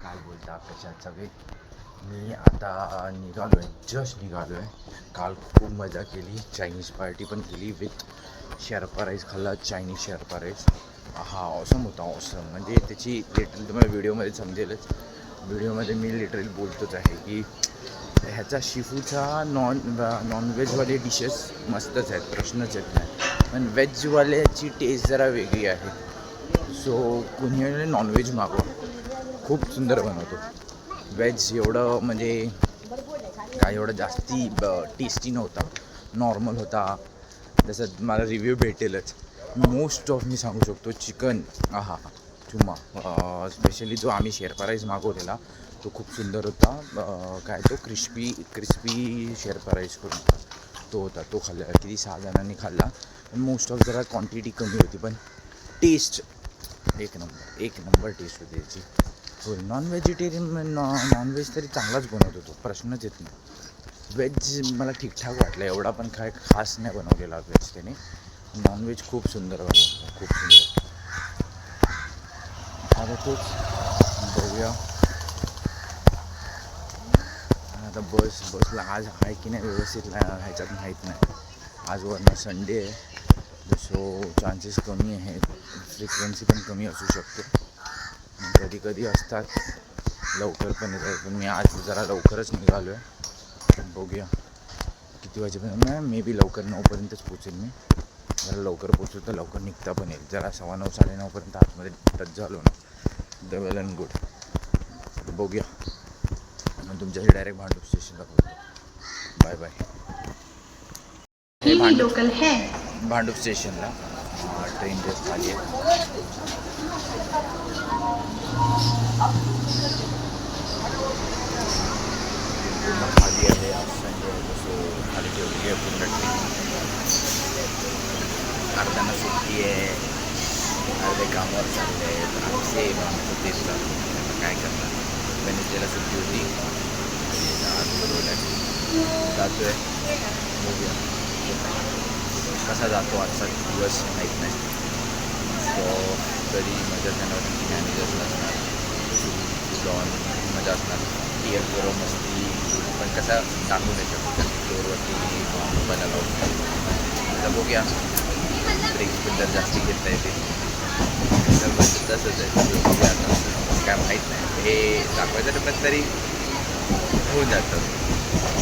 काय बोलता कशात सगळे. मी आता निघालो आहे, जस्ट निघालो आहे. काल खूप मजा केली, चायनीज पार्टी पण केली विथ शेर्पा राईस खाल्ला, चायनीज शेर्पा राईस. हा ऑसम होता, ऑसम. म्हणजे त्याची लिटरली तुम्हाला व्हिडिओमध्ये समजेलच. व्हिडिओमध्ये मी लिटरली बोलतोच आहे की ह्याचा शिफूचा नॉनव्हेजवाले डिशेस मस्तच आहेत, प्रश्नच येत नाही. पण व्हेजवाल्याची टेस्ट जरा वेगळी आहे. सो कुणी नॉनव्हेज मागवा, खूप सुंदर बनवतो. व्हेज एवढं म्हणजे काय एवढं जास्ती टेस्टी नव्हता, नॉर्मल होता. जसं मला रिव्ह्यू भेटेलच. मोस्ट ऑफ मी सांगू शकतो चिकन आहा चुम्मा. स्पेशली जो आम्ही शेर्पा राईस मागवलेला तो खूप सुंदर होता. काय तो क्रिस्पी शेर्पा राईस करून तो होता, तो खाल्ला. किती 6 जणांनी खाल्ला. मोस्ट ऑफ जरा क्वांटिटी कमी होती, पण टेस्ट एक नंबर टेस्ट होती याची. हो, नॉनव्हेज तरी चांगलाच बनवतो तो, प्रश्नच येत नाही. व्हेज मला ठीकठाक वाटलं, एवढा पण काय खास नाही बनवलेला व्हेज त्याने. नॉनव्हेज खूप सुंदर बनवतो, खूप सुंदर. आता तोच बघूया आता. बसला आज आहे की नाही व्यवस्थित ह्याच्यात माहीत नाही. आज वरनं संडे आहे, सो चान्सेस कमी आहेत, फ्रिक्वेन्सी पण कमी असू शकते. कधी कधी असतात, लवकर पण येतात. पण मी आज जरा लवकरच निघालो आहे. बघूया किती वाजेपर्यंत. मे बी लवकर 9पर्यंतच पोचेल मी. जरा लवकर पोचू तर लवकर निघता पण येईल. जरा 9:15 9:30पर्यंत आतमध्ये टच झालो ना, द वेल अँड गुड. बघूया मग तुमच्याशी डायरेक्ट भांडूप स्टेशनला पोहोचतो. Bye bye. हे लोकल है भांडूप स्टेशनला ट्रेन जस्ट आली आहे. पूर्ण खाली आहे, आज संडे आहे, सो खाली ठेवली आहे पूर्ण ट्रेन. अर्ध्यांना सुट्टी आहे, अर्धे कामावर चालले आहेत. सेम आमचं तेच चालू. काय करणार, वेनेसडेला सुट्टी होती, आज बोलवलं आहे, जातो आहे. बघूया कसा जातो आजचा दिवस माहीत नाही. सो कधी मजा जाणार, मॅनेजर्स नसणार, लॉन मजा असणार, टीएल बरोबर मस्ती. पण कसा टाकू नाही शकतो फ्लोअरवरती मोबाईल अलाउड. आता बघूया, ब्रेकबद्दल जास्त घेता येते तर तसंच आहे. बघूया आता, काय माहीत नाही. हे दाखवायचं टप्प्यात तरी होऊन जातं.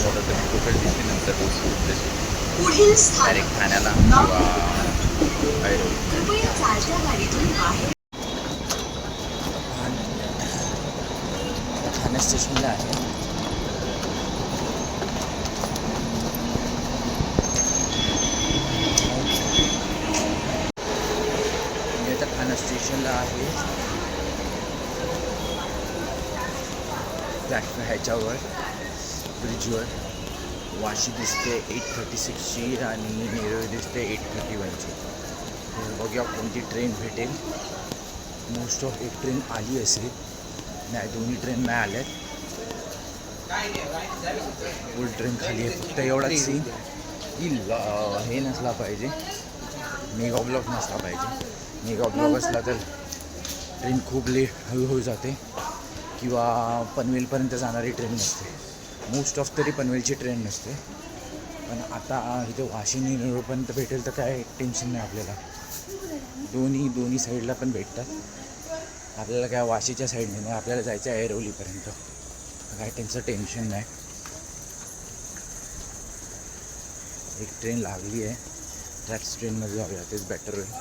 तर तुम्ही कुठं दिसते नंतर डायरेक्ट ठाण्याला किंवा ठाणे स्टेशनला आहे. मी आता ठाणे स्टेशनला आहे. प्लॅटफॉर्म ह्याच्यावर ब्रिजवर वाशी दिसते 8:36ची आणि नेरळ दिसते 8:31ची. बघूया कोणती ट्रेन भेटेल. मोस्ट ऑफ एक ट्रेन आली असेल, नाही दोन्ही ट्रेन नाही आल्यात. फुल ट्रेन खाली आहे. फक्त एवढाच सीन की हे नसला पाहिजे, मेगा ब्लॉक नसला पाहिजे. मेगा ब्लॉक असला तर ट्रेन खूप लेट हळूहळू जाते किंवा पनवेलपर्यंत जाणारी ट्रेन नसते. मोस्ट ऑफ तरी पनवेलची ट्रेन नसते. पण आता इथे वाशिनी नेरूळपर्यंत भेटेल तर काय टेन्शन नाही आपल्याला. दोन्ही साईडला पण भेटतात. आपल्याला काय वाशीच्या साईडने नाही, आपल्याला जायचं आहे ऐरोलीपर्यंत. काय त्यांचं टेन्शन नाही. एक ट्रेन लागली आहे, त्याच ट्रेनमध्ये जाऊया, तेच बेटर होईल.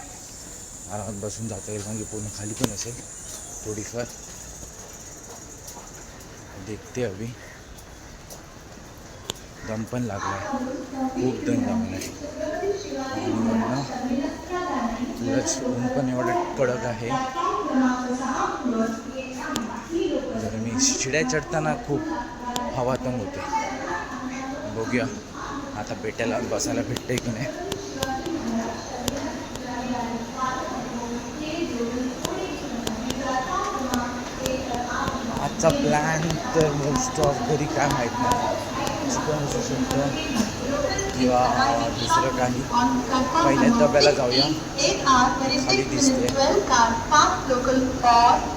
आरामात बसून जाता येईल, म्हणजे पूर्ण खाली पण असेल थोडीफार. देखते अभी. दम पण लागला आहे, खूप दम लागला आहे. आणि म्हणणं प्लस ऊन पण एवढं कडक आहे. जर मी शिड्या चढताना खूप हवा तंग होते. बघूया आता पेट्याला बसायला भेटतंय की नाही. आजचा प्लॅन तर मोस्ट ऑफ घरी काय माहीत नाही. चिकन असू शकतं किंवा दुसरं काही. पहिल्या डब्याला जाऊया. खाली दिसते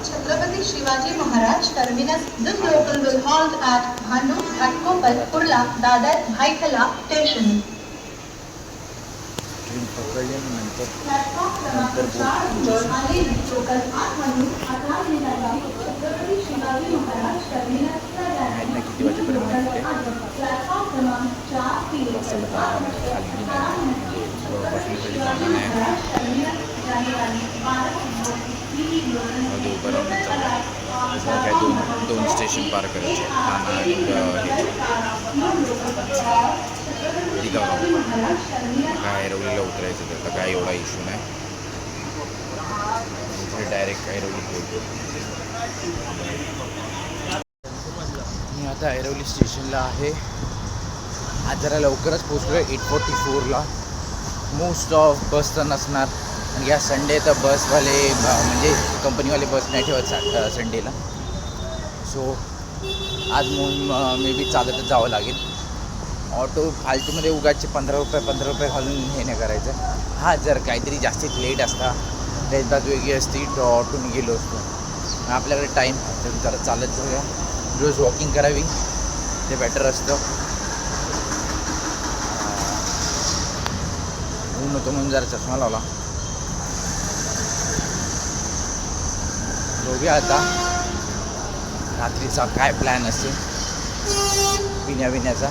Chhatrapati Shivaji Maharaj terminus. This local will halt at Bhandup Ghatkopar Kurla Dadar Byculla station. Train पकडली आणि नंतर माहीत नाही किती वाजेपर्यंत निघते. बसायला जागा नाही, खाली नाही, म्हणजे बसली तरी जागा नाही. मध्ये उभं राहून चाललं काय दोन स्टेशन पार करायचे, ठाणा आणि दिगाव. काय ऐरोलीला उतरायचं त्याचा काय एवढा इश्यू नाही. डायरेक्ट ऐरोली बोलतो. मी आता ऐरोली स्टेशनला आहे. आज जरा लवकरच पोचलो आहे 8:44ला. मोस्ट ऑफ बस तर नसणार, आणि या संडे तर बसवाले म्हणजे कंपनीवाले बस नाही ठेवत संडेला. सो आज मे बी चालतच जावं लागेल. ऑटो फालतूमध्ये उगाचे 15 रुपये घालून हे नाही करायचं. हा जर काहीतरी जास्तीत लेट असता, रेल्वे वेगळी असती तर ऑटोने गेलो असतो. आपल्याकडे टाईम तर जरा चालत जाऊया. रोज वॉकिंग करावी ते बेटर असतं. ऊन होतो म्हणून जरा चष्मा लावला. बघूया आता रात्रीचा काय प्लॅन असेल पिण्याचा.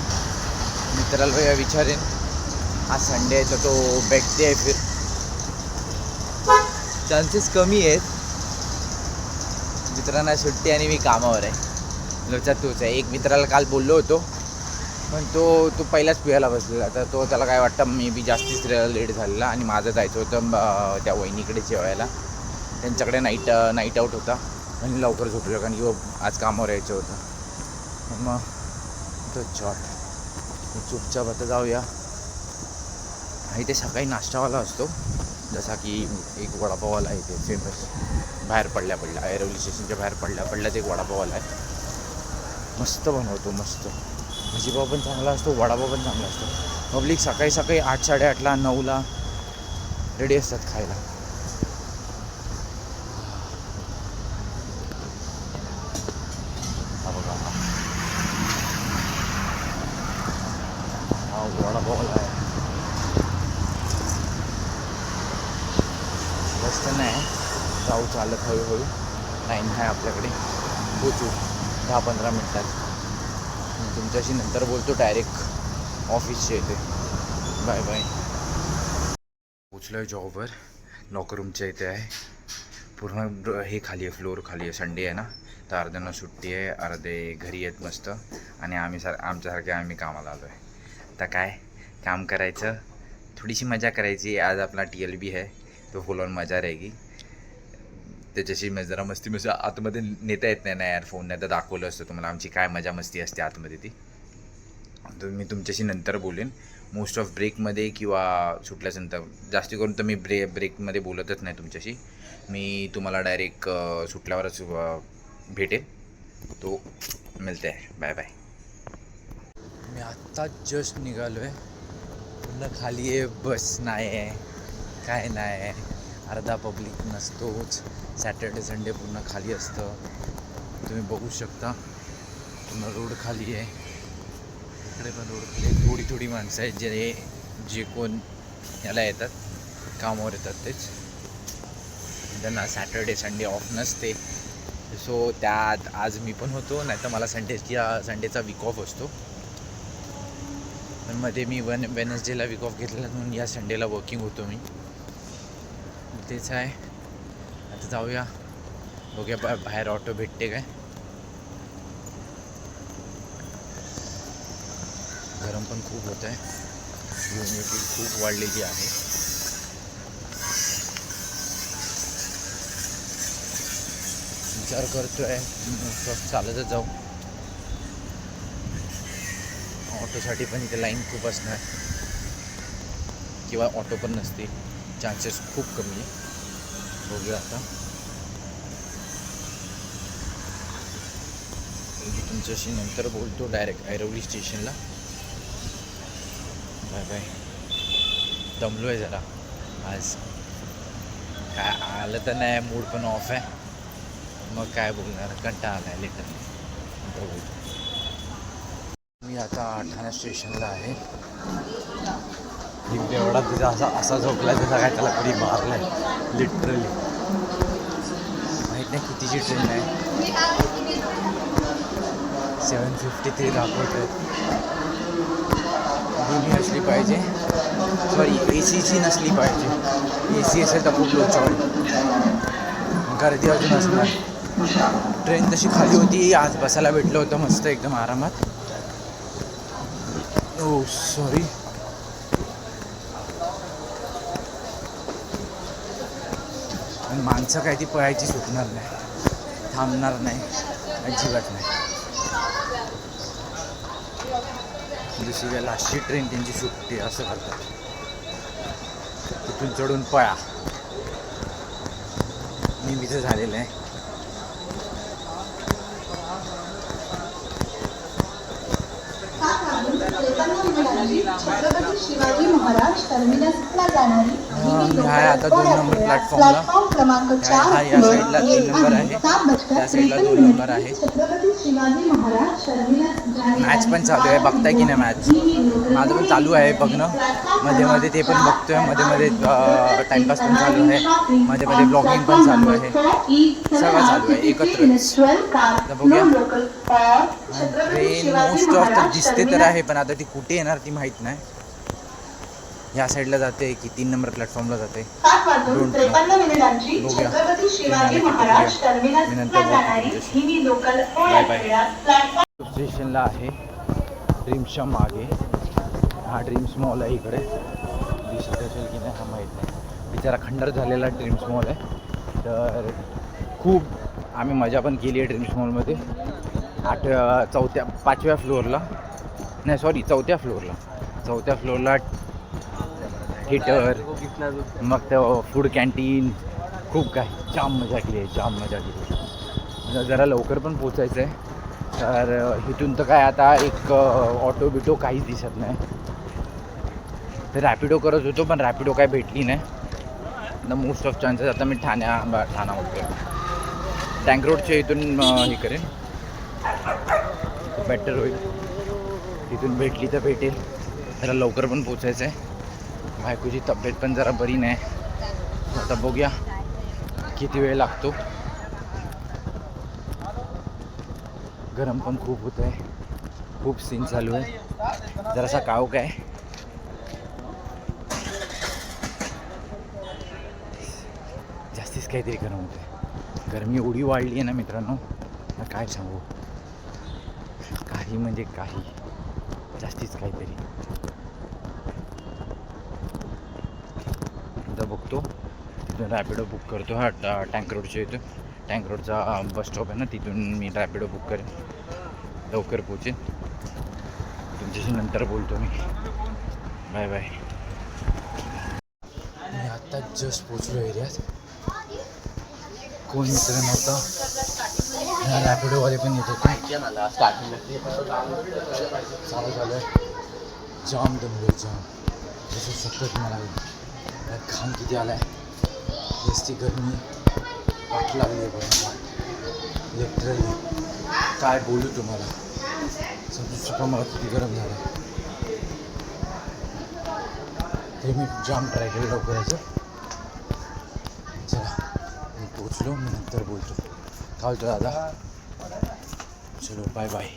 मित्राला विचारेन. आज संडे आहे तर तो भेटते आहे. फिर चान्सेस कमी आहेत. मित्रांना सुट्टी आणि मी कामावर आहे. लक्षात तोच आहे. एक मित्राला काल बोललो होतो, पण तो पहिलाच पियाला बसलेला. तर त्याला काय वाटतं मी बी जास्तीच लेट झालेला, आणि माझं जायचं होतं त्या वहिनीकडे जेवायला. त्यांच्याकडे नाईट आऊट होता आणि लवकर झोपलो, कारण की आज कामावर यायचं होतं. मग तो चुपचाप आता जाऊया. इथे सकाळी नाश्तावाला असतो, जसा की एक वडापाववाला आहे इथे फेमस. बाहेर पडल्या ऐरोली स्टेशनच्या बाहेर पडल्यात एक वडापाववाला आहे. मस्त बनवतो, मस्त. भजीपाव पण चांगला असतो, वडापाव पण चांगला असतो. पब्लिक सकाळी 8, 8:30, 9ला रेडी असतात खायला. हा बघा, हा वडापावला आहे. जास्त नाही, जाऊ चालत हळूहळू. टाईम आहे आपल्याकडे, पोचू 10-15 मिनटात. तुमच्याशी नंतर बोलतो डायरेक्ट ऑफिसच्या इथे. Bye bye. पोचलो आहे जॉबवर. लॉकर रूमच्या इथे आहे. पूर्ण हे खाली आहे, फ्लोअर खाली आहे. संडे आहे ना, तर अर्ध्यांना सुट्टी आहे, अर्धे घरी आहेत मस्त. आणि आमच्यासारखे आम्ही कामाला आलो आहे. आता काय काम करायचं, थोडीशी मजा करायची. आज आपला TLB आहे, तो फुल ऑन मजा रहेगी. त्याच्याशी जरा मस्ती आतमध्ये नेता येत नाही ना यार. फोन नाही तर दाखवलं असतं तुम्हाला आमची काय मजा मस्ती असते आतमध्ये ती. तर मी तुमच्याशी नंतर बोलेन. मोस्ट ऑफ ब्रेकमध्ये किंवा सुटल्यानंतर. जास्ती करून तर मी ब्रेकमध्ये बोलतच नाही तुमच्याशी. मी तुम्हाला डायरेक्ट सुटल्यावरच भेटेल. तो मिळते आहे. Bye bye. मी आत्ता जस्ट निघालो आहे. पूर्ण खाली आहे, बस नाही आहे, काय नाही आहे. अर्धा पब्लिक नसतोच. सॅटर्डे संडे पूर्ण खाली असतं. तुम्ही बघू शकता पूर्ण रोड खाली आहे. इकडे पण रोड खाली आहे. थोडी माणसं आहेत जे कोण याला येतात, कामावर येतात तेच. त्यांना सॅटर्डे संडे ऑफ नसते. सो त्यात आज मी पण होतो. नाही तर मला संडेचा वीक ऑफ असतो. पण मध्ये मी वेनसडेला वीक ऑफ घेतलेला, म्हणून या संडेला वर्किंग होतो मी. तेच आहे. आता जाऊया, बघूया बाहेर ऑटो भेटते काय. गरम पण खूप होत आहे, ह्युमिडिटी खूप वाढलेली आहे. विचार करतोय चालतच जाऊ. ऑटोसाठी पण इथे लाईन खूप असणार, किंवा ऑटो पण नसते. चान्सेस खूप कमी आहे. बघूया आता. तुमच्याशी नंतर बोलतो डायरेक्ट ऐरोली स्टेशनला. Bye bye. दमलो आहे जरा आज. काय आलं तर नाही, मूड पण ऑफ आहे. मग काय बोलणार, कंटाळा आला आहे लेटर. मी आता ठाणे स्टेशनला आहे. एवढा तिचा असा झोपला जसा काय त्याला कधी मारला आहे लिटरली. माहीत नाही कितीची ट्रेन आहे. 7:53 दाखवते. दोन्ही असली पाहिजे, सॉरी AC नसली पाहिजे. AC असेल तर खूप लोचावली, गर्दी अजून असणार. ट्रेन तशी खाली होती, आज बसायला भेटलं होतं मस्त एकदम आरामात. ओ सॉरी. आणि माणसं काय ती पळायची सुटणार नाही, थांबणार नाही, अजिबात नाही. दुसरी लास्टची ट्रेन त्यांची सुटते असं करतात. तिथून चढून पळा, नेहमीचं झालेलं आहे. छत्रपती शिवाजी महाराज टर्मिनसला जाणारी आता 2 नंबर प्लॅटफॉर्मला. प्लॅटफॉर्म क्रमांक 4 या साईडला 3 नंबर आहे, त्या साईडला 2 नंबर आहे. छत्रपती शिवाजी महाराज टर्मिनस. मॅच पण चालू आहे, बघताय की नाही मॅच? माझं पण चालू आहे बघणं. मध्ये मध्ये ते पण बघतोय, मध्ये मध्ये टाइमपास पण चालू आहे, मध्ये मध्ये ब्लॉगिंग पण चालू आहे. सगळं चालू आहे एकत्र. बघूया. ट्रेन मोस्ट ऑफ तर दिसते तर आहे, पण आता ती कुठे येणार ती माहीत नाही. या साईडला जाते की 3 नंबर प्लॅटफॉर्मला जाते. छत्रपती शिवाजी महाराज टर्मिनसला जाणारी हिमी लोकल. Bye bye. स्टेशनला आहे ड्रीम्सच्या मागे. हा ड्रीम्स मॉल आहे इकडे. दिसत असेल की नाही हा माहीत नाही. बिचारा खंडर झालेला ड्रीम्स मॉल आहे. तर खूप आम्ही मजा पण केली आहे ड्रीम्स मॉलमध्ये. 5व्या फ्लोअरला, नाही सॉरी 4थ्या फ्लोअरला थिएटर, मग तर फूड कॅन्टीन, खूप काही जाम मजा केली आहे. जरा लवकर पण पोचायचं आहे. तर इथून तर काय आता एक ऑटो बिटो काहीच दिसत नाही. तर रॅपिडो करत होतो, पण रॅपिडो काय भेटली नाही. द मोस्ट ऑफ चान्सेस आता मी ठाणा होतो. टँक रोडच्या इथून हे करेन, बेटर होईल. तिथून भेटली तर भेटेल. जरा लवकर पण पोचायचं आहे. बायकोची तब्येत पण जरा बरी नाही. आता बघूया किती वेळ लागतो. गरम पण खूप होत आहे, खूप सीन चालू आहे. जरासा काव काय जास्तीच काहीतरी गरम होत आहे. गरमी एवढी वाढली आहे ना मित्रांनो, काय सांगू. काही म्हणजे काही जास्तीच काहीतरी. आता बघतो तिथून रॅपिडो बुक करतो. हा टँक रोडच्या इथून, टँक रोडचा बस स्टॉप आहे ना, तिथून मी रॅपिडो बुक करेन. लवकर पोचेन. तुमच्याशी नंतर बोलतो मी. Bye bye. मी आत्ता जस्ट पोचलो एरियात. कोण मित्र नव्हता. रॅपिडोवाले पण येत होते. चालू झालं आहे. जाम दमलो जाम. जसं सतत मला घाम किती आला आहे. जास्ती गरमी वाट लागली आहे बघा लिटरली. काय बोलू तुम्हाला, समजू शकता मला किती गरम झालं. ते मी जाम ट्राय केलं लवकर यायचं. चला मी पोचलो, मी नंतर बोलतो. काय होतं दादा. चलो बाय बाय.